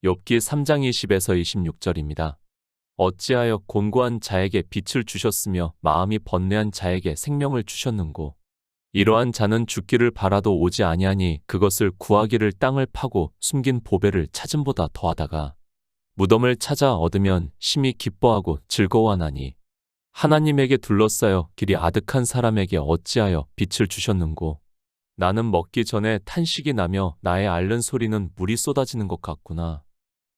욥기 3장 20에서 26절입니다. 어찌하여 곤고한 자에게 빛을 주셨으며 마음이 번뇌한 자에게 생명을 주셨는고. 이러한 자는 죽기를 바라도 오지 아니하니 그것을 구하기를 땅을 파고 숨긴 보배를 찾음보다 더하다가 무덤을 찾아 얻으면 심히 기뻐하고 즐거워하나니. 하나님에게 둘러싸여 길이 아득한 사람에게 어찌하여 빛을 주셨는고. 나는 먹기 전에 탄식이 나며 나의 앓는 소리는 물이 쏟아지는 것 같구나.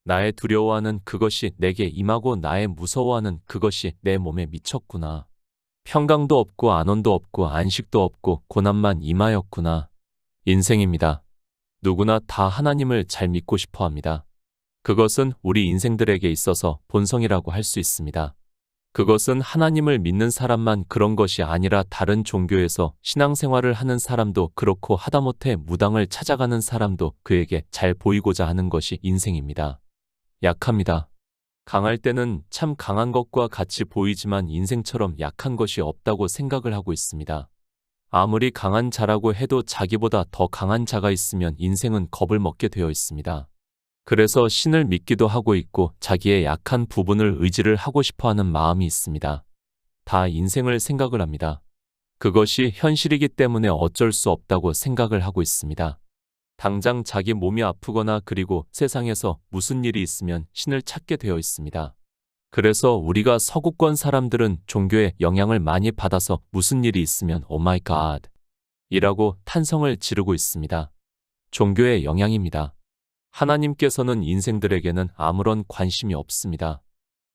나의 두려워하는 그것이 내게 임하고 나의 무서워하는 그것이 내 몸에 미쳤구나. 평강도 없고 안원도 없고 안식도 없고 고난만 임하였구나. 인생입니다. 누구나 다 하나님을 잘 믿고 싶어 합니다. 그것은 우리 인생들에게 있어서 본성이라고 할 수 있습니다. 그것은 하나님을 믿는 사람만 그런 것이 아니라 다른 종교에서 신앙생활을 하는 사람도 그렇고 하다못해 무당을 찾아가는 사람도 그에게 잘 보이고자 하는 것이 인생입니다. 약합니다. 강할 때는 참 강한 것과 같이 보이지만 인생처럼 약한 것이 없다고 생각을 하고 있습니다. 아무리 강한 자라고 해도 자기보다 더 강한 자가 있으면 인생은 겁을 먹게 되어 있습니다. 그래서 신을 믿기도 하고 있고 자기의 약한 부분을 의지를 하고 싶어하는 마음이 있습니다. 다 인생을 생각을 합니다. 그것이 현실이기 때문에 어쩔 수 없다고 생각을 하고 있습니다. 당장 자기 몸이 아프거나 그리고 세상에서 무슨 일이 있으면 신을 찾게 되어 있습니다. 그래서 우리가 서구권 사람들은 종교의 영향을 많이 받아서 무슨 일이 있으면 오 마이 갓 이라고 탄성을 지르고 있습니다. 종교의 영향입니다. 하나님께서는 인생들에게는 아무런 관심이 없습니다.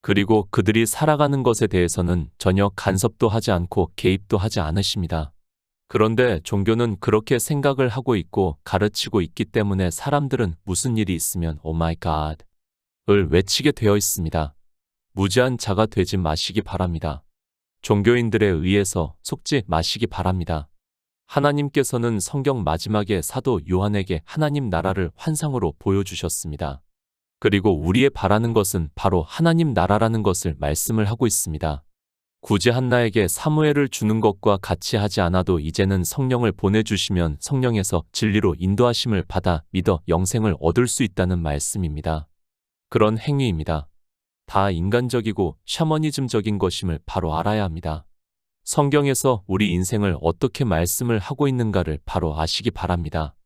그리고 그들이 살아가는 것에 대해서는 전혀 간섭도 하지 않고 개입도 하지 않으십니다. 그런데 종교는 그렇게 생각을 하고 있고 가르치고 있기 때문에 사람들은 무슨 일이 있으면 오 마이 갓을 외치게 되어 있습니다. 무지한 자가 되지 마시기 바랍니다. 종교인들에 의해서 속지 마시기 바랍니다. 하나님께서는 성경 마지막에 사도 요한에게 하나님 나라를 환상으로 보여주셨습니다. 그리고 우리의 바라는 것은 바로 하나님 나라라는 것을 말씀을 하고 있습니다. 굳이 한나에게 사무엘을 주는 것과 같이 하지 않아도 이제는 성령을 보내주시면 성령에서 진리로 인도하심을 받아 믿어 영생을 얻을 수 있다는 말씀입니다. 그런 행위입니다. 다 인간적이고 샤머니즘적인 것임을 바로 알아야 합니다. 성경에서 우리 인생을 어떻게 말씀을 하고 있는가를 바로 아시기 바랍니다.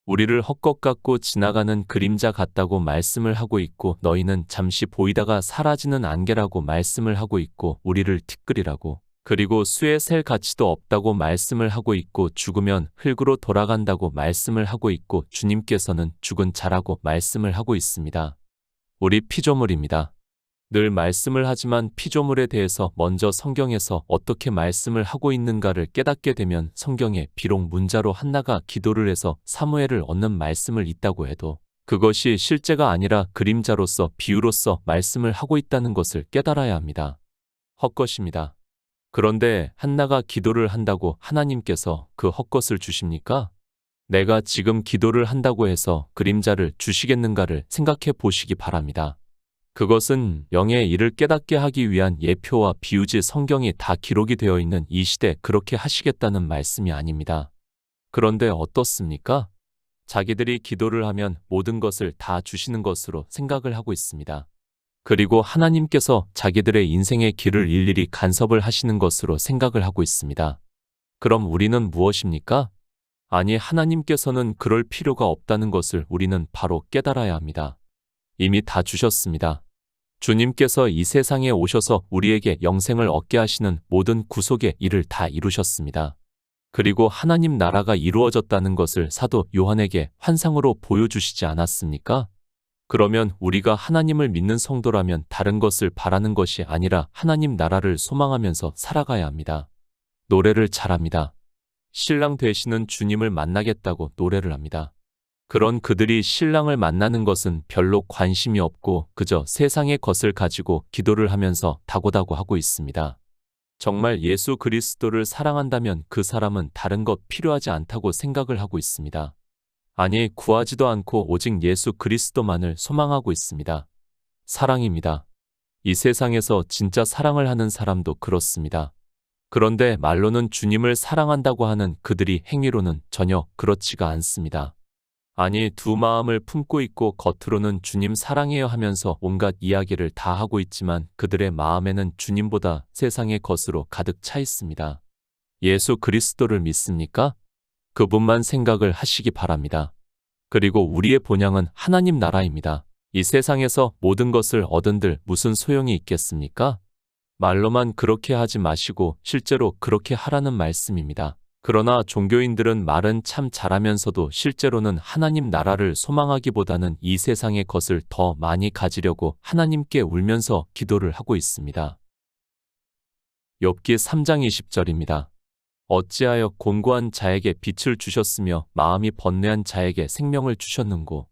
우리를 헛것 같고 지나가는 그림자 같다고 말씀을 하고 있고 너희는 잠시 보이다가 사라지는 안개라고 말씀을 하고 있고 우리를 티끌이라고 그리고 수에 셀 가치도 없다고 말씀을 하고 있고 죽으면 흙으로 돌아간다고 말씀을 하고 있고 주님께서는 죽은 자라고 말씀을 하고 있습니다. 우리 피조물입니다. 늘 말씀을 하지만 피조물에 대해서 먼저 성경에서 어떻게 말씀을 하고 있는가를 깨닫게 되면 성경에 비록 문자로 한나가 기도를 해서 사무엘을 얻는 말씀을 있다고 해도 그것이 실제가 아니라 그림자로서 비유로서 말씀을 하고 있다는 것을 깨달아야 합니다. 헛것입니다. 그런데 한나가 기도를 한다고 하나님께서 그 헛것을 주십니까? 내가 지금 기도를 한다고 해서 그림자를 주시겠는가를 생각해 보시기 바랍니다. 그것은 영의 일을 깨닫게 하기 위한 예표와 비유지 성경이 다 기록이 되어 있는 이 시대 그렇게 하시겠다는 말씀이 아닙니다. 그런데 어떻습니까? 자기들이 기도를 하면 모든 것을 다 주시는 것으로 생각을 하고 있습니다. 그리고 하나님께서 자기들의 인생의 길을 일일이 간섭을 하시는 것으로 생각을 하고 있습니다. 그럼 우리는 무엇입니까? 아니, 하나님께서는 그럴 필요가 없다는 것을 우리는 바로 깨달아야 합니다. 이미 다 주셨습니다. 주님께서 이 세상에 오셔서 우리에게 영생을 얻게 하시는 모든 구속의 일을 다 이루셨습니다. 그리고 하나님 나라가 이루어졌다는 것을 사도 요한에게 환상으로 보여주시지 않았습니까? 그러면 우리가 하나님을 믿는 성도라면 다른 것을 바라는 것이 아니라 하나님 나라를 소망하면서 살아가야 합니다. 노래를 잘합니다. 신랑 되시는 주님을 만나겠다고 노래를 합니다. 그런 그들이 신랑을 만나는 것은 별로 관심이 없고 그저 세상의 것을 가지고 기도를 하면서 다고다고 하고 있습니다. 정말 예수 그리스도를 사랑한다면 그 사람은 다른 것 필요하지 않다고 생각을 하고 있습니다. 아니, 구하지도 않고 오직 예수 그리스도만을 소망하고 있습니다. 사랑입니다. 이 세상에서 진짜 사랑을 하는 사람도 그렇습니다. 그런데 말로는 주님을 사랑한다고 하는 그들이 행위로는 전혀 그렇지가 않습니다. 아니, 두 마음을 품고 있고 겉으로는 주님 사랑해요 하면서 온갖 이야기를 다 하고 있지만 그들의 마음에는 주님보다 세상의 것으로 가득 차 있습니다. 예수 그리스도를 믿습니까? 그분만 생각을 하시기 바랍니다. 그리고 우리의 본향은 하나님 나라입니다. 이 세상에서 모든 것을 얻은들 무슨 소용이 있겠습니까? 말로만 그렇게 하지 마시고 실제로 그렇게 하라는 말씀입니다. 그러나 종교인들은 말은 참 잘하면서도 실제로는 하나님 나라를 소망하기보다는 이 세상의 것을 더 많이 가지려고 하나님께 울면서 기도를 하고 있습니다. 욥기 3장 20절입니다. 어찌하여 곤고한 자에게 빛을 주셨으며 마음이 번뇌한 자에게 생명을 주셨는고.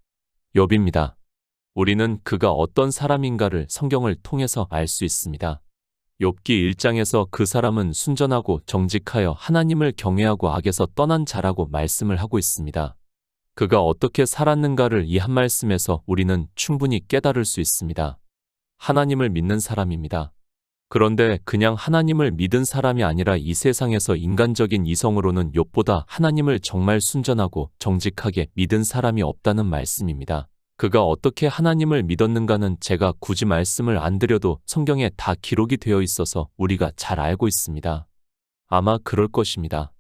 욥입니다. 우리는 그가 어떤 사람인가를 성경을 통해서 알 수 있습니다. 욥기 1장에서 그 사람은 순전하고 정직하여 하나님을 경외하고 악에서 떠난 자라고 말씀을 하고 있습니다. 그가 어떻게 살았는가를 이 한 말씀에서 우리는 충분히 깨달을 수 있습니다. 하나님을 믿는 사람입니다. 그런데 그냥 하나님을 믿은 사람이 아니라 이 세상에서 인간적인 이성으로는 욥보다 하나님을 정말 순전하고 정직하게 믿은 사람이 없다는 말씀입니다. 그가 어떻게 하나님을 믿었는가는 제가 굳이 말씀을 안 드려도 성경에 다 기록이 되어 있어서 우리가 잘 알고 있습니다. 아마 그럴 것입니다.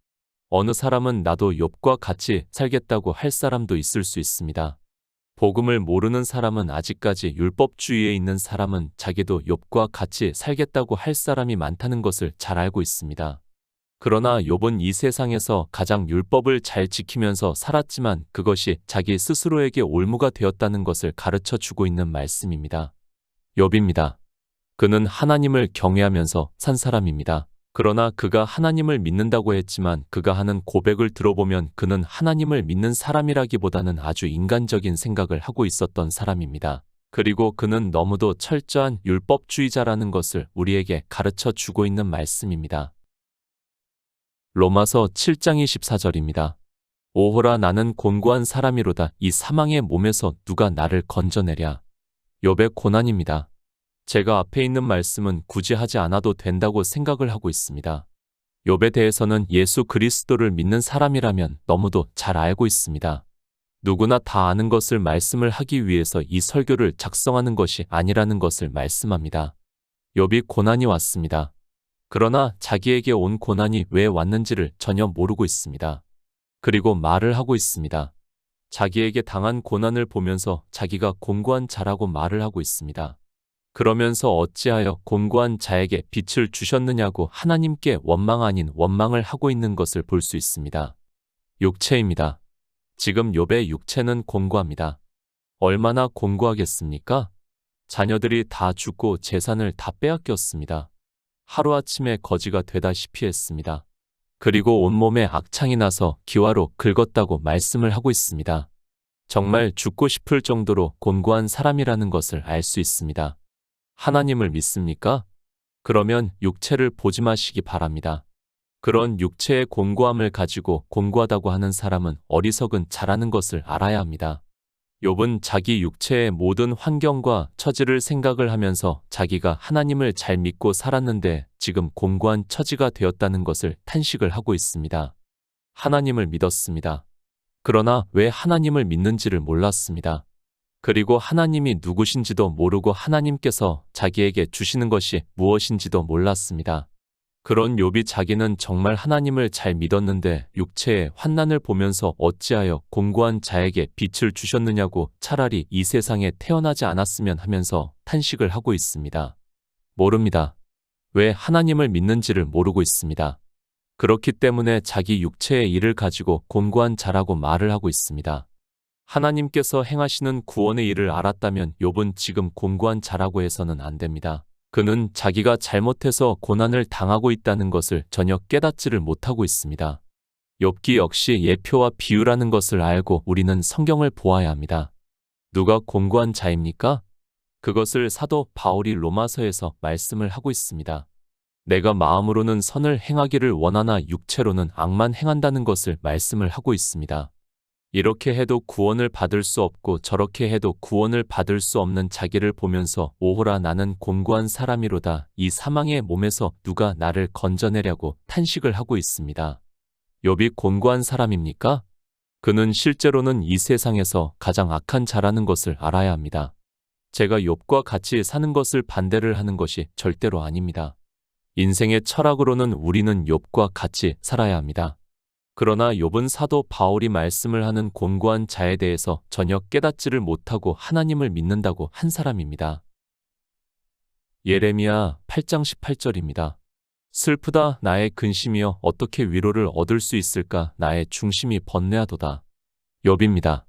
어느 사람은 나도 욥과 같이 살겠다고 할 사람도 있을 수 있습니다. 복음을 모르는 사람은 아직까지 율법주의에 있는 사람은 자기도 욥과 같이 살겠다고 할 사람이 많다는 것을 잘 알고 있습니다. 그러나 욥은 이 세상에서 가장 율법을 잘 지키면서 살았지만 그것이 자기 스스로에게 올무가 되었다는 것을 가르쳐 주고 있는 말씀입니다. 욥입니다. 그는 하나님을 경외하면서 산 사람입니다. 그러나 그가 하나님을 믿는다고 했지만 그가 하는 고백을 들어보면 그는 하나님을 믿는 사람이라기보다는 아주 인간적인 생각을 하고 있었던 사람입니다. 그리고 그는 너무도 철저한 율법주의자라는 것을 우리에게 가르쳐 주고 있는 말씀입니다. 로마서 7장 24절입니다. 오호라 나는 곤고한 사람이로다 이 사망의 몸에서 누가 나를 건져내랴. 욥의 고난입니다. 제가 앞에 있는 말씀은 굳이 하지 않아도 된다고 생각을 하고 있습니다. 욥에 대해서는 예수 그리스도를 믿는 사람이라면 너무도 잘 알고 있습니다. 누구나 다 아는 것을 말씀을 하기 위해서 이 설교를 작성하는 것이 아니라는 것을 말씀합니다. 욥이 고난이 왔습니다. 그러나 자기에게 온 고난이 왜 왔는지를 전혀 모르고 있습니다. 그리고 말을 하고 있습니다. 자기에게 당한 고난을 보면서 자기가 곤고한 자라고 말을 하고 있습니다. 그러면서 어찌하여 곤고한 자에게 빛을 주셨느냐고 하나님께 원망 아닌 원망을 하고 있는 것을 볼 수 있습니다. 육체입니다. 지금 욥의 육체는 곤고합니다. 얼마나 곤고하겠습니까? 자녀들이 다 죽고 재산을 다 빼앗겼습니다. 하루아침에 거지가 되다시피 했습니다. 그리고 온몸에 악창이 나서 기와로 긁었다고 말씀을 하고 있습니다. 정말 죽고 싶을 정도로 곤고한 사람이라는 것을 알 수 있습니다. 하나님을 믿습니까? 그러면 육체를 보지 마시기 바랍니다. 그런 육체의 곤고함을 가지고 곤고하다고 하는 사람은 어리석은 자라는 것을 알아야 합니다. 욥은 자기 육체의 모든 환경과 처지를 생각을 하면서 자기가 하나님을 잘 믿고 살았는데 지금 곤고한 처지가 되었다는 것을 탄식을 하고 있습니다. 하나님을 믿었습니다. 그러나 왜 하나님을 믿는지를 몰랐습니다. 그리고 하나님이 누구신지도 모르고 하나님께서 자기에게 주시는 것이 무엇인지도 몰랐습니다. 그런 욥이 자기는 정말 하나님을 잘 믿었는데 육체의 환난을 보면서 어찌하여 곤고한 자에게 빛을 주셨느냐고 차라리 이 세상에 태어나지 않았으면 하면서 탄식을 하고 있습니다. 모릅니다. 왜 하나님을 믿는지를 모르고 있습니다. 그렇기 때문에 자기 육체의 일을 가지고 곤고한 자라고 말을 하고 있습니다. 하나님께서 행하시는 구원의 일을 알았다면 욥은 지금 곤고한 자라고 해서는 안 됩니다. 그는 자기가 잘못해서 고난을 당하고 있다는 것을 전혀 깨닫지를 못하고 있습니다. 욥기 역시 예표와 비유라는 것을 알고 우리는 성경을 보아야 합니다. 누가 곤고한 자입니까? 그것을 사도 바울이 로마서에서 말씀을 하고 있습니다. 내가 마음으로는 선을 행하기를 원하나 육체로는 악만 행한다는 것을 말씀을 하고 있습니다. 이렇게 해도 구원을 받을 수 없고 저렇게 해도 구원을 받을 수 없는 자기를 보면서 오호라 나는 곤고한 사람이로다 이 사망의 몸에서 누가 나를 건져내려고 탄식을 하고 있습니다. 욥이 곤고한 사람입니까? 그는 실제로는 이 세상에서 가장 악한 자라는 것을 알아야 합니다. 제가 욥과 같이 사는 것을 반대를 하는 것이 절대로 아닙니다. 인생의 철학으로는 우리는 욥과 같이 살아야 합니다. 그러나 욥은 사도 바울이 말씀을 하는 곤고한 자에 대해서 전혀 깨닫지를 못하고 하나님을 믿는다고 한 사람입니다. 예레미야 8장 18절입니다. 슬프다 나의 근심이여 어떻게 위로를 얻을 수 있을까 나의 중심이 번뇌하도다. 욥입니다.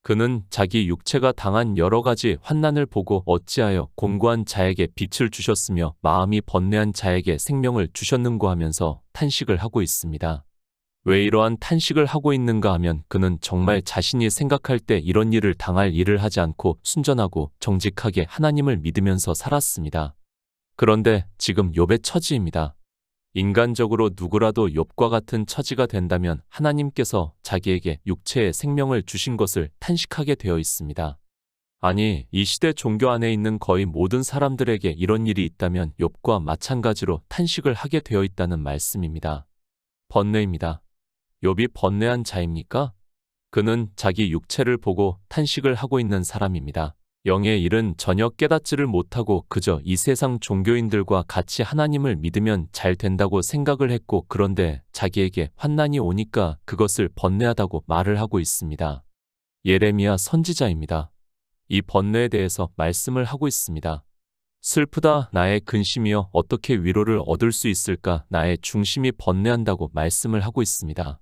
그는 자기 육체가 당한 여러 가지 환난을 보고 어찌하여 곤고한 자에게 빛을 주셨으며 마음이 번뇌한 자에게 생명을 주셨는고 하면서 탄식을 하고 있습니다. 왜 이러한 탄식을 하고 있는가 하면 그는 정말 자신이 생각할 때 이런 일을 당할 일을 하지 않고 순전하고 정직하게 하나님을 믿으면서 살았습니다. 그런데 지금 욥의 처지입니다. 인간적으로 누구라도 욥과 같은 처지가 된다면 하나님께서 자기에게 육체의 생명을 주신 것을 탄식하게 되어 있습니다. 아니, 이 시대 종교 안에 있는 거의 모든 사람들에게 이런 일이 있다면 욥과 마찬가지로 탄식을 하게 되어 있다는 말씀입니다. 번뇌입니다. 욥이 번뇌한 자입니까? 그는 자기 육체를 보고 탄식을 하고 있는 사람입니다. 영의 일은 전혀 깨닫지를 못하고 그저 이 세상 종교인들과 같이 하나님을 믿으면 잘 된다고 생각을 했고 그런데 자기에게 환난이 오니까 그것을 번뇌하다고 말을 하고 있습니다. 예레미야 선지자입니다. 이 번뇌에 대해서 말씀을 하고 있습니다. 슬프다 나의 근심이여 어떻게 위로를 얻을 수 있을까 나의 중심이 번뇌한다고 말씀을 하고 있습니다.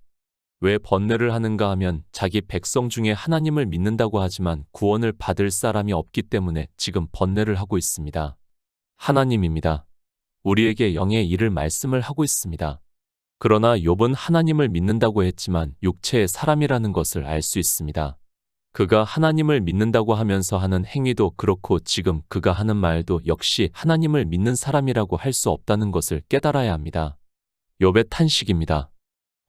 왜 번뇌를 하는가 하면 자기 백성 중에 하나님을 믿는다고 하지만 구원을 받을 사람이 없기 때문에 지금 번뇌를 하고 있습니다. 하나님입니다. 우리에게 영의 일을 말씀을 하고 있습니다. 그러나 욥은 하나님을 믿는다고 했지만 육체의 사람이라는 것을 알 수 있습니다. 그가 하나님을 믿는다고 하면서 하는 행위도 그렇고 지금 그가 하는 말도 역시 하나님을 믿는 사람이라고 할 수 없다는 것을 깨달아야 합니다. 욥의 탄식입니다.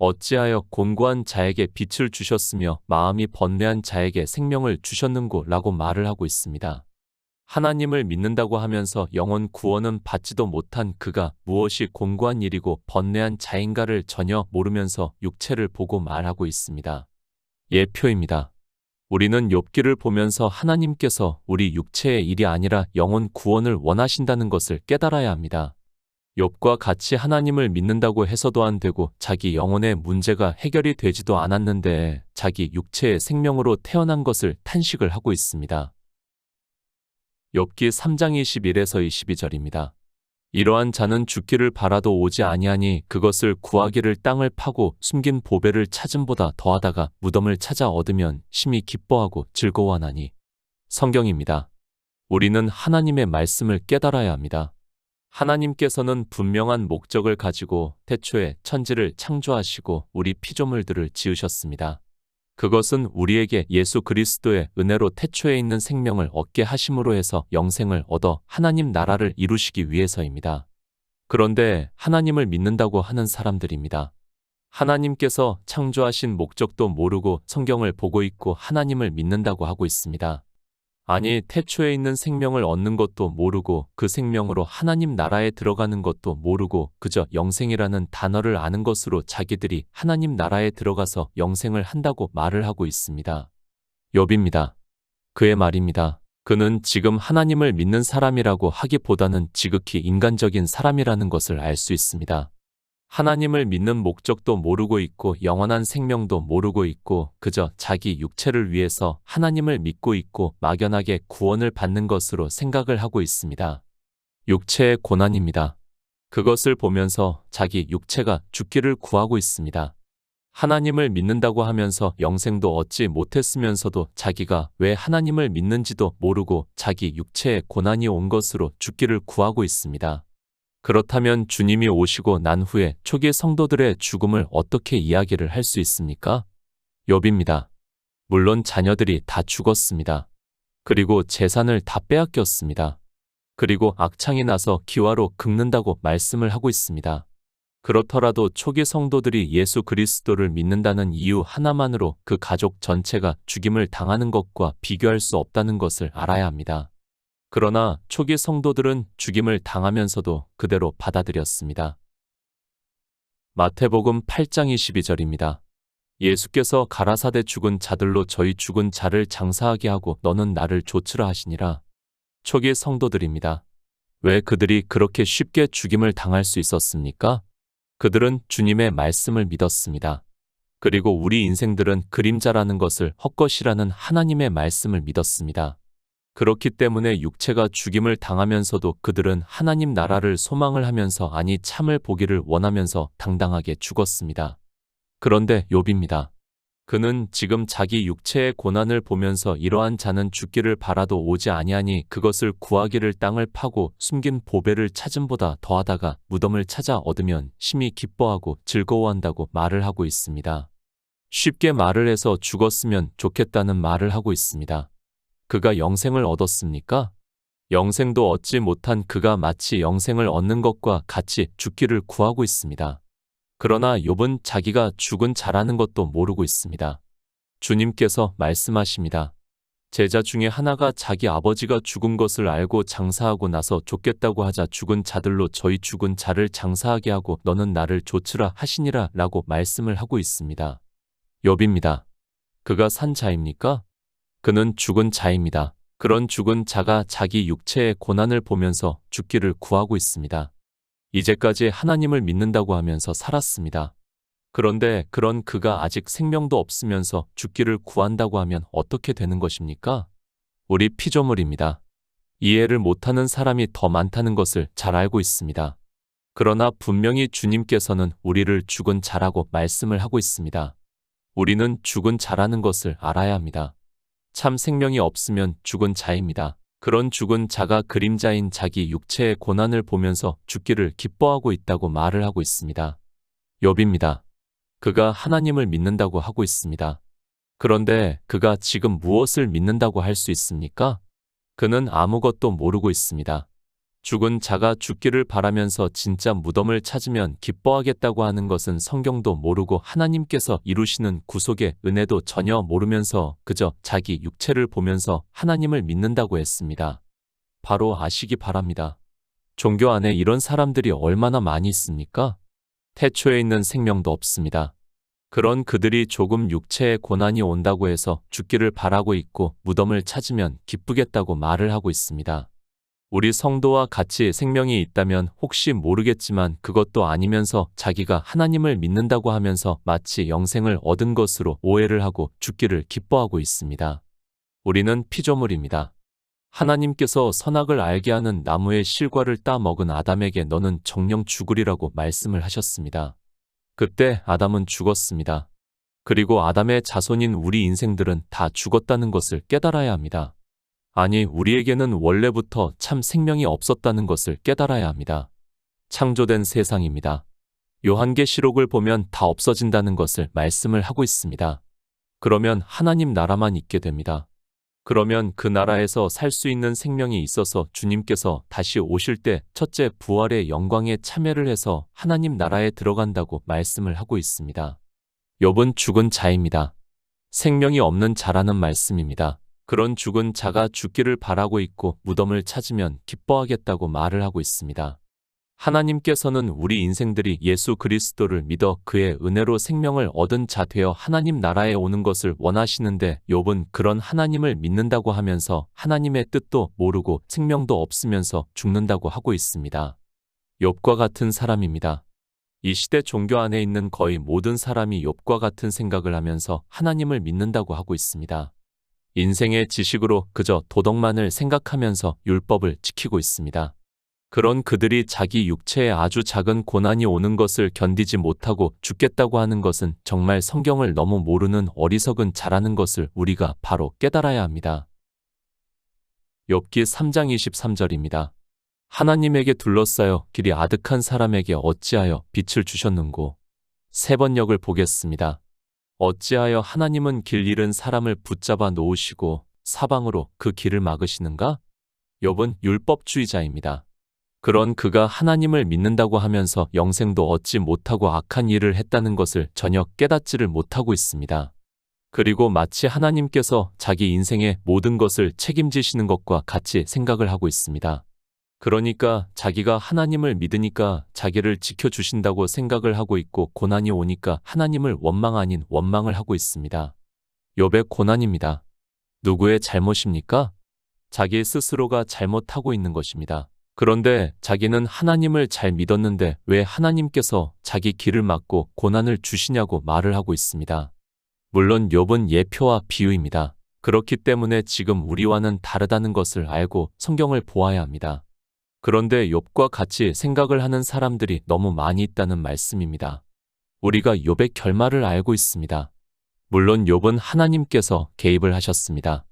어찌하여 곤고한 자에게 빛을 주셨으며 마음이 번뇌한 자에게 생명을 주셨는고 라고 말을 하고 있습니다. 하나님을 믿는다고 하면서 영혼 구원은 받지도 못한 그가 무엇이 곤고한 일이고 번뇌한 자인가를 전혀 모르면서 육체를 보고 말하고 있습니다. 예표입니다. 우리는 욥기를 보면서 하나님께서 우리 육체의 일이 아니라 영혼 구원을 원하신다는 것을 깨달아야 합니다. 욥과 같이 하나님을 믿는다고 해서도 안 되고 자기 영혼의 문제가 해결이 되지도 않았는데 자기 육체의 생명으로 태어난 것을 탄식을 하고 있습니다. 욥기 3장 21에서 22절입니다. 이러한 자는 죽기를 바라도 오지 아니하니 그것을 구하기를 땅을 파고 숨긴 보배를 찾음보다 더하다가 무덤을 찾아 얻으면 심히 기뻐하고 즐거워하나니. 성경입니다. 우리는 하나님의 말씀을 깨달아야 합니다. 하나님께서는 분명한 목적을 가지고 태초에 천지를 창조하시고 우리 피조물들을 지으셨습니다. 그것은 우리에게 예수 그리스도의 은혜로 태초에 있는 생명을 얻게 하심으로 해서 영생을 얻어 하나님 나라를 이루시기 위해서입니다. 그런데 하나님을 믿는다고 하는 사람들입니다. 하나님께서 창조하신 목적도 모르고 성경을 보고 있고 하나님을 믿는다고 하고 있습니다. 아니, 태초에 있는 생명을 얻는 것도 모르고 그 생명으로 하나님 나라에 들어가는 것도 모르고 그저 영생이라는 단어를 아는 것으로 자기들이 하나님 나라에 들어가서 영생을 한다고 말을 하고 있습니다. 욥입니다. 그의 말입니다. 그는 지금 하나님을 믿는 사람이라고 하기보다는 지극히 인간적인 사람이라는 것을 알 수 있습니다. 하나님을 믿는 목적도 모르고 있고 영원한 생명도 모르고 있고 그저 자기 육체를 위해서 하나님을 믿고 있고 막연하게 구원을 받는 것으로 생각을 하고 있습니다. 육체의 고난입니다. 그것을 보면서 자기 육체가 죽기를 구하고 있습니다. 하나님을 믿는다고 하면서 영생도 얻지 못했으면서도 자기가 왜 하나님을 믿는지도 모르고 자기 육체에 고난이 온 것으로 죽기를 구하고 있습니다. 그렇다면 주님이 오시고 난 후에 초기 성도들의 죽음을 어떻게 이야기를 할 수 있습니까? 욥입니다. 물론 자녀들이 다 죽었습니다. 그리고 재산을 다 빼앗겼습니다. 그리고 악창이 나서 기와로 긁는다고 말씀을 하고 있습니다. 그렇더라도 초기 성도들이 예수 그리스도를 믿는다는 이유 하나만으로 그 가족 전체가 죽임을 당하는 것과 비교할 수 없다는 것을 알아야 합니다. 그러나 초기 성도들은 죽임을 당하면서도 그대로 받아들였습니다. 마태복음 8장 22절입니다. 예수께서 가라사대 죽은 자들로 저희 죽은 자를 장사하게 하고 너는 나를 조치라 하시니라. 초기 성도들입니다. 왜 그들이 그렇게 쉽게 죽임을 당할 수 있었습니까? 그들은 주님의 말씀을 믿었습니다. 그리고 우리 인생들은 그림자라는 것을 헛것이라는 하나님의 말씀을 믿었습니다. 그렇기 때문에 육체가 죽임을 당하면서도 그들은 하나님 나라를 소망을 하면서 아니 참을 보기를 원하면서 당당하게 죽었습니다. 그런데 욥입니다. 그는 지금 자기 육체의 고난을 보면서 이러한 자는 죽기를 바라도 오지 아니하니 그것을 구하기를 땅을 파고 숨긴 보배를 찾음보다 더하다가 무덤을 찾아 얻으면 심히 기뻐하고 즐거워한다고 말을 하고 있습니다. 쉽게 말을 해서 죽었으면 좋겠다는 말을 하고 있습니다. 그가 영생을 얻었습니까? 영생도 얻지 못한 그가 마치 영생을 얻는 것과 같이 죽기를 구하고 있습니다. 그러나 욥은 자기가 죽은 자라는 것도 모르고 있습니다. 주님께서 말씀하십니다. 제자 중에 하나가 자기 아버지가 죽은 것을 알고 장사하고 나서 쫓겠다고 하자 죽은 자들로 저희 죽은 자를 장사하게 하고 너는 나를 조치라 하시니라 라고 말씀을 하고 있습니다. 욥입니다. 그가 산 자입니까? 그는 죽은 자입니다. 그런 죽은 자가 자기 육체의 고난을 보면서 죽기를 구하고 있습니다. 이제까지 하나님을 믿는다고 하면서 살았습니다. 그런데 그런 그가 아직 생명도 없으면서 죽기를 구한다고 하면 어떻게 되는 것입니까? 우리 피조물입니다. 이해를 못하는 사람이 더 많다는 것을 잘 알고 있습니다. 그러나 분명히 주님께서는 우리를 죽은 자라고 말씀을 하고 있습니다. 우리는 죽은 자라는 것을 알아야 합니다. 참 생명이 없으면 죽은 자입니다. 그런 죽은 자가 그림자인 자기 육체의 고난을 보면서 죽기를 기뻐하고 있다고 말을 하고 있습니다. 욥입니다. 그가 하나님을 믿는다고 하고 있습니다. 그런데 그가 지금 무엇을 믿는다고 할 수 있습니까? 그는 아무것도 모르고 있습니다. 죽은 자가 죽기를 바라면서 진짜 무덤을 찾으면 기뻐하겠다고 하는 것은 성경도 모르고 하나님께서 이루시는 구속의 은혜도 전혀 모르면서 그저 자기 육체를 보면서 하나님을 믿는다고 했습니다. 바로 아시기 바랍니다. 종교 안에 이런 사람들이 얼마나 많이 있습니까? 태초에 있는 생명도 없습니다. 그런 그들이 조금 육체의 고난이 온다고 해서 죽기를 바라고 있고 무덤을 찾으면 기쁘겠다고 말을 하고 있습니다. 우리 성도와 같이 생명이 있다면 혹시 모르겠지만 그것도 아니면서 자기가 하나님을 믿는다고 하면서 마치 영생을 얻은 것으로 오해를 하고 죽기를 기뻐하고 있습니다. 우리는 피조물입니다. 하나님께서 선악을 알게 하는 나무의 실과를 따 먹은 아담에게 너는 정령 죽으리라고 말씀을 하셨습니다. 그때 아담은 죽었습니다. 그리고 아담의 자손인 우리 인생들은 다 죽었다는 것을 깨달아야 합니다. 아니, 우리에게는 원래부터 참 생명이 없었다는 것을 깨달아야 합니다. 창조된 세상입니다. 요한계시록을 보면 다 없어진다는 것을 말씀을 하고 있습니다. 그러면 하나님 나라만 있게 됩니다. 그러면 그 나라에서 살 수 있는 생명이 있어서 주님께서 다시 오실 때 첫째 부활의 영광에 참여를 해서 하나님 나라에 들어간다고 말씀을 하고 있습니다. 욥은 죽은 자입니다. 생명이 없는 자라는 말씀입니다. 그런 죽은 자가 죽기를 바라고 있고 무덤을 찾으면 기뻐하겠다고 말을 하고 있습니다. 하나님께서는 우리 인생들이 예수 그리스도를 믿어 그의 은혜로 생명을 얻은 자 되어 하나님 나라에 오는 것을 원하시는데 욥은 그런 하나님을 믿는다고 하면서 하나님의 뜻도 모르고 생명도 없으면서 죽는다고 하고 있습니다. 욥과 같은 사람입니다. 이 시대 종교 안에 있는 거의 모든 사람이 욥과 같은 생각을 하면서 하나님을 믿는다고 하고 있습니다. 인생의 지식으로 그저 도덕만을 생각하면서 율법을 지키고 있습니다. 그런 그들이 자기 육체에 아주 작은 고난이 오는 것을 견디지 못하고 죽겠다고 하는 것은 정말 성경을 너무 모르는 어리석은 자라는 것을 우리가 바로 깨달아야 합니다. 욥기 3장 23절입니다. 하나님에게 둘러싸여 길이 아득한 사람에게 어찌하여 빛을 주셨는고. 세 번역을 보겠습니다. 어찌하여 하나님은 길 잃은 사람을 붙잡아 놓으시고 사방으로 그 길을 막으시는가? 욥은 율법주의자입니다. 그런 그가 하나님을 믿는다고 하면서 영생도 얻지 못하고 악한 일을 했다는 것을 전혀 깨닫지를 못하고 있습니다. 그리고 마치 하나님께서 자기 인생의 모든 것을 책임지시는 것과 같이 생각을 하고 있습니다. 그러니까 자기가 하나님을 믿으니까 자기를 지켜주신다고 생각을 하고 있고 고난이 오니까 하나님을 원망 아닌 원망을 하고 있습니다. 욥의 고난입니다. 누구의 잘못입니까? 자기 스스로가 잘못하고 있는 것입니다. 그런데 자기는 하나님을 잘 믿었는데 왜 하나님께서 자기 길을 막고 고난을 주시냐고 말을 하고 있습니다. 물론 욥은 예표와 비유입니다. 그렇기 때문에 지금 우리와는 다르다는 것을 알고 성경을 보아야 합니다. 그런데 욥과 같이 생각을 하는 사람들이 너무 많이 있다는 말씀입니다. 우리가 욥의 결말을 알고 있습니다. 물론 욥은 하나님께서 개입을 하셨습니다.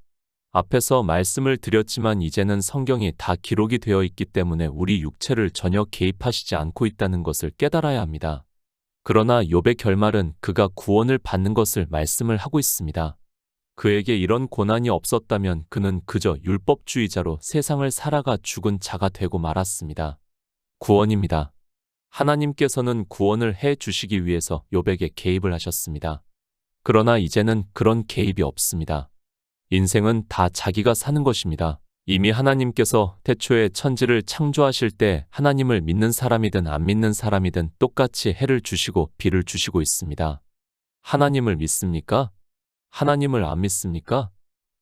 앞에서 말씀을 드렸지만 이제는 성경이 다 기록이 되어 있기 때문에 우리 육체를 전혀 개입하시지 않고 있다는 것을 깨달아야 합니다. 그러나 욥의 결말은 그가 구원을 받는 것을 말씀을 하고 있습니다. 그에게 이런 고난이 없었다면 그는 그저 율법주의자로 세상을 살아가 죽은 자가 되고 말았습니다. 구원입니다. 하나님께서는 구원을 해 주시기 위해서 욥에게 개입을 하셨습니다. 그러나 이제는 그런 개입이 없습니다. 인생은 다 자기가 사는 것입니다. 이미 하나님께서 태초에 천지를 창조하실 때 하나님을 믿는 사람이든 안 믿는 사람이든 똑같이 해를 주시고 비를 주시고 있습니다. 하나님을 믿습니까? 하나님을 안 믿습니까?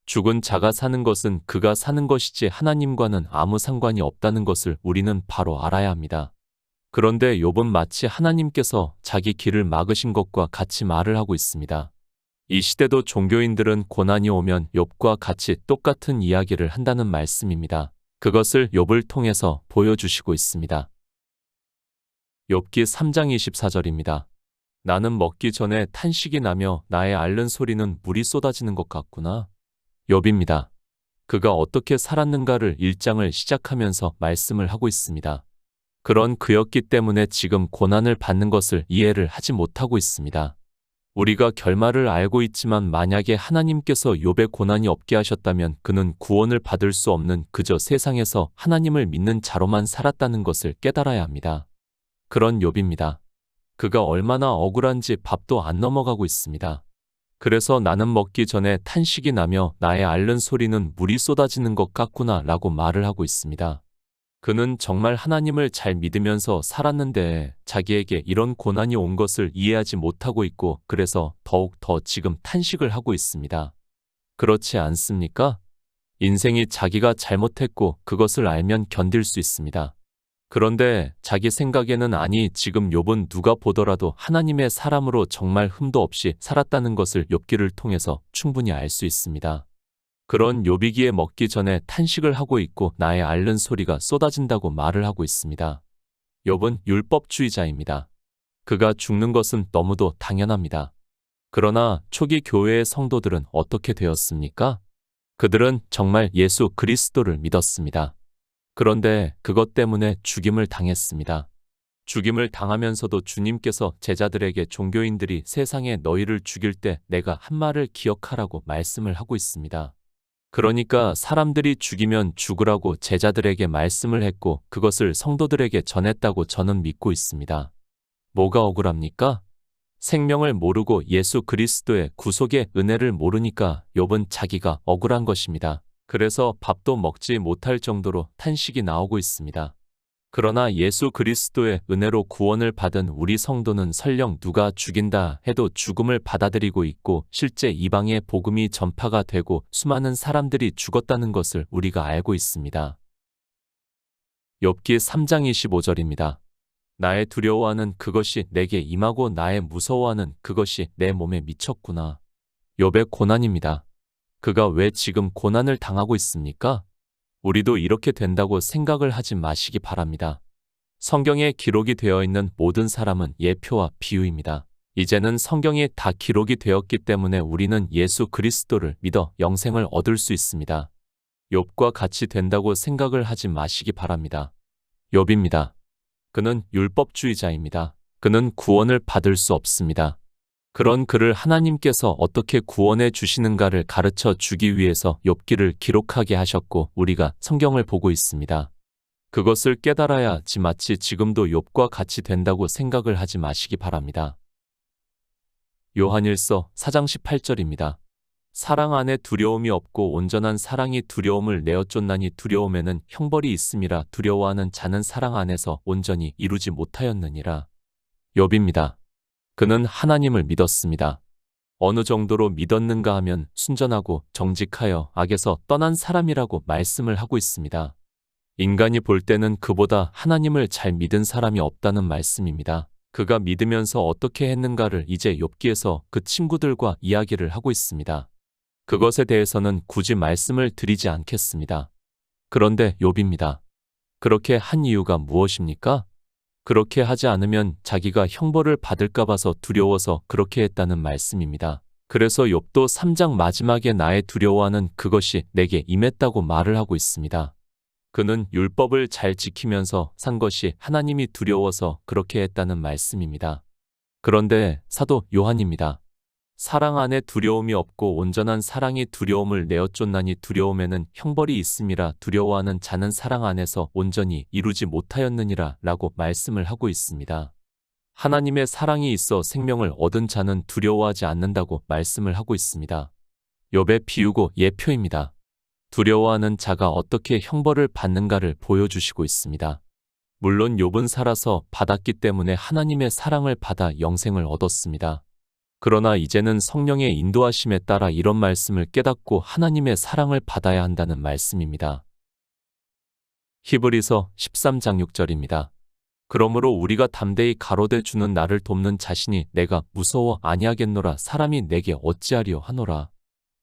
죽은 자가 사는 것은 그가 사는 것이지 하나님과는 아무 상관이 없다는 것을 우리는 바로 알아야 합니다. 그런데 욥은 마치 하나님께서 자기 길을 막으신 것과 같이 말을 하고 있습니다. 이 시대도 종교인들은 고난이 오면 욥과 같이 똑같은 이야기를 한다는 말씀입니다. 그것을 욥을 통해서 보여주시고 있습니다. 욥기 3장 24절입니다. 나는 먹기 전에 탄식이 나며 나의 앓는 소리는 물이 쏟아지는 것 같구나. 욥입니다. 그가 어떻게 살았는가를 1장을 시작하면서 말씀을 하고 있습니다. 그런 그였기 때문에 지금 고난을 받는 것을 이해를 하지 못하고 있습니다. 우리가 결말을 알고 있지만 만약에 하나님께서 욥의 고난이 없게 하셨다면 그는 구원을 받을 수 없는 그저 세상에서 하나님을 믿는 자로만 살았다는 것을 깨달아야 합니다. 그런 욥입니다. 그가 얼마나 억울한지 밥도 안 넘어가고 있습니다. 그래서 나는 먹기 전에 탄식이 나며 나의 앓는 소리는 물이 쏟아지는 것 같구나 라고 말을 하고 있습니다. 그는 정말 하나님을 잘 믿으면서 살았는데 자기에게 이런 고난이 온 것을 이해하지 못하고 있고 그래서 더욱 더 지금 탄식을 하고 있습니다. 그렇지 않습니까? 인생이 자기가 잘못했고 그것을 알면 견딜 수 있습니다. 그런데 자기 생각에는 아니 지금 욥은 누가 보더라도 하나님의 사람으로 정말 흠도 없이 살았다는 것을 욥기를 통해서 충분히 알 수 있습니다. 그런 욥이기에 먹기 전에 탄식을 하고 있고 나의 앓는 소리가 쏟아진다고 말을 하고 있습니다. 욥은 율법주의자입니다. 그가 죽는 것은 너무도 당연합니다. 그러나 초기 교회의 성도들은 어떻게 되었습니까? 그들은 정말 예수 그리스도를 믿었습니다. 그런데 그것 때문에 죽임을 당했습니다. 죽임을 당하면서도 주님께서 제자들에게 종교인들이 세상에 너희를 죽일 때 내가 한 말을 기억하라고 말씀을 하고 있습니다. 그러니까 사람들이 죽이면 죽으라고 제자들에게 말씀을 했고 그것을 성도들에게 전했다고 저는 믿고 있습니다. 뭐가 억울합니까? 생명을 모르고 예수 그리스도의 구속의 은혜를 모르니까 욥은 자기가 억울한 것입니다. 그래서 밥도 먹지 못할 정도로 탄식이 나오고 있습니다. 그러나 예수 그리스도의 은혜로 구원을 받은 우리 성도는 설령 누가 죽인다 해도 죽음을 받아들이고 있고 실제 이방의 복음이 전파가 되고 수많은 사람들이 죽었다는 것을 우리가 알고 있습니다. 욥기 3장 25절입니다. 나의 두려워하는 그것이 내게 임하고 나의 무서워하는 그것이 내 몸에 미쳤구나. 욥의 고난입니다. 그가 왜 지금 고난을 당하고 있습니까? 우리도 이렇게 된다고 생각을 하지 마시기 바랍니다. 성경에 기록이 되어 있는 모든 사람은 예표와 비유입니다. 이제는 성경이 다 기록이 되었기 때문에 우리는 예수 그리스도를 믿어 영생을 얻을 수 있습니다. 욥과 같이 된다고 생각을 하지 마시기 바랍니다. 욥입니다. 그는 율법주의자입니다. 그는 구원을 받을 수 없습니다. 그런 그를 하나님께서 어떻게 구원해 주시는가를 가르쳐 주기 위해서 욥기를 기록하게 하셨고 우리가 성경을 보고 있습니다. 그것을 깨달아야지 마치 지금도 욥과 같이 된다고 생각을 하지 마시기 바랍니다. 요한일서 4장 18절입니다. 사랑 안에 두려움이 없고 온전한 사랑이 두려움을 내어 쫓나니 두려움에는 형벌이 있음이라 두려워하는 자는 사랑 안에서 온전히 이루지 못하였느니라. 욥입니다. 그는 하나님을 믿었습니다. 어느 정도로 믿었는가 하면 순전하고 정직하여 악에서 떠난 사람이라고 말씀을 하고 있습니다. 인간이 볼 때는 그보다 하나님을 잘 믿은 사람이 없다는 말씀입니다. 그가 믿으면서 어떻게 했는가를 이제 욥기에서 그 친구들과 이야기를 하고 있습니다. 그것에 대해서는 굳이 말씀을 드리지 않겠습니다. 그런데 욥입니다. 그렇게 한 이유가 무엇입니까? 그렇게 하지 않으면 자기가 형벌을 받을까 봐서 두려워서 그렇게 했다는 말씀입니다. 그래서 욥도 3장 마지막에 나의 두려워하는 그것이 내게 임했다고 말을 하고 있습니다. 그는 율법을 잘 지키면서 산 것이 하나님이 두려워서 그렇게 했다는 말씀입니다. 그런데 사도 요한입니다. 사랑 안에 두려움이 없고 온전한 사랑이 두려움을 내어 쫓나니 두려움에는 형벌이 있음이라 두려워하는 자는 사랑 안에서 온전히 이루지 못하였느니라 라고 말씀을 하고 있습니다. 하나님의 사랑이 있어 생명을 얻은 자는 두려워하지 않는다고 말씀을 하고 있습니다. 욥의 비유고 예표입니다. 두려워하는 자가 어떻게 형벌을 받는가를 보여주시고 있습니다. 물론 욥은 살아서 받았기 때문에 하나님의 사랑을 받아 영생을 얻었습니다. 그러나 이제는 성령의 인도하심에 따라 이런 말씀을 깨닫고 하나님의 사랑을 받아야 한다는 말씀입니다. 히브리서 13장 6절입니다. 그러므로 우리가 담대히 가로되 주는 나를 돕는 자신이 내가 무서워 아니하겠노라 사람이 내게 어찌하리요 하노라.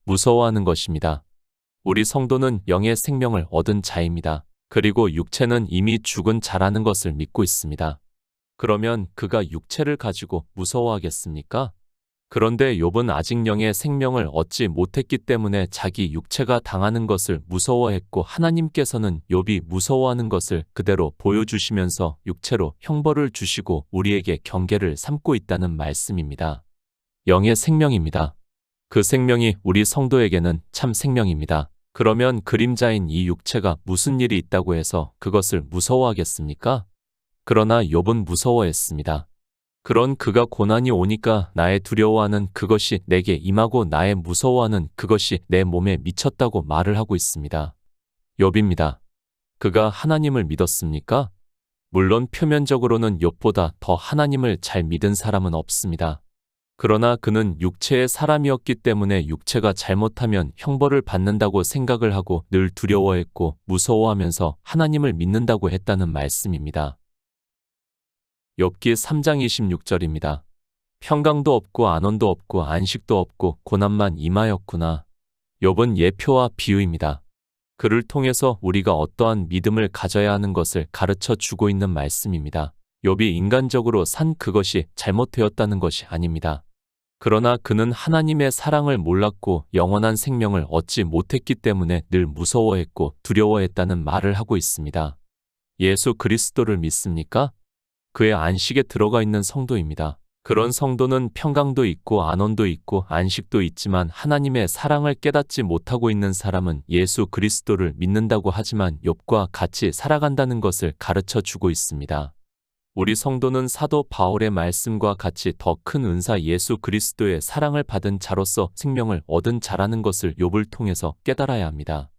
무서워하는 것입니다. 우리 성도는 영의 생명을 얻은 자입니다. 그리고 육체는 이미 죽은 자라는 것을 믿고 있습니다. 그러면 그가 육체를 가지고 무서워하겠습니까? 그런데 욥은 아직 영의 생명을 얻지 못했기 때문에 자기 육체가 당하는 것을 무서워했고 하나님께서는 욥이 무서워하는 것을 그대로 보여주시면서 육체로 형벌을 주시고 우리에게 경계를 삼고 있다는 말씀입니다. 영의 생명입니다. 그 생명이 우리 성도에게는 참 생명입니다. 그러면 그림자인 이 육체가 무슨 일이 있다고 해서 그것을 무서워하겠습니까? 그러나 욥은 무서워했습니다. 그런 그가 고난이 오니까 나의 두려워하는 그것이 내게 임하고 나의 무서워하는 그것이 내 몸에 미쳤다고 말을 하고 있습니다. 욥입니다. 그가 하나님을 믿었습니까? 물론 표면적으로는 욥보다 더 하나님을 잘 믿은 사람은 없습니다. 그러나 그는 육체의 사람이었기 때문에 육체가 잘못하면 형벌을 받는다고 생각을 하고 늘 두려워했고 무서워하면서 하나님을 믿는다고 했다는 말씀입니다. 욥기 3장 26절입니다. 평강도 없고 안원도 없고 안식도 없고 고난만 임하였구나. 욥은 예표와 비유입니다. 그를 통해서 우리가 어떠한 믿음을 가져야 하는 것을 가르쳐 주고 있는 말씀입니다. 욥이 인간적으로 산 그것이 잘못되었다는 것이 아닙니다. 그러나 그는 하나님의 사랑을 몰랐고 영원한 생명을 얻지 못했기 때문에 늘 무서워했고 두려워했다는 말을 하고 있습니다. 예수 그리스도를 믿습니까? 그의 안식에 들어가 있는 성도입니다. 그런 성도는 평강도 있고 안원도 있고 안식도 있지만 하나님의 사랑을 깨닫지 못하고 있는 사람은 예수 그리스도를 믿는다고 하지만 욥과 같이 살아간다는 것을 가르쳐 주고 있습니다. 우리 성도는 사도 바울의 말씀과 같이 더 큰 은사 예수 그리스도의 사랑을 받은 자로서 생명을 얻은 자라는 것을 욥을 통해서 깨달아야 합니다.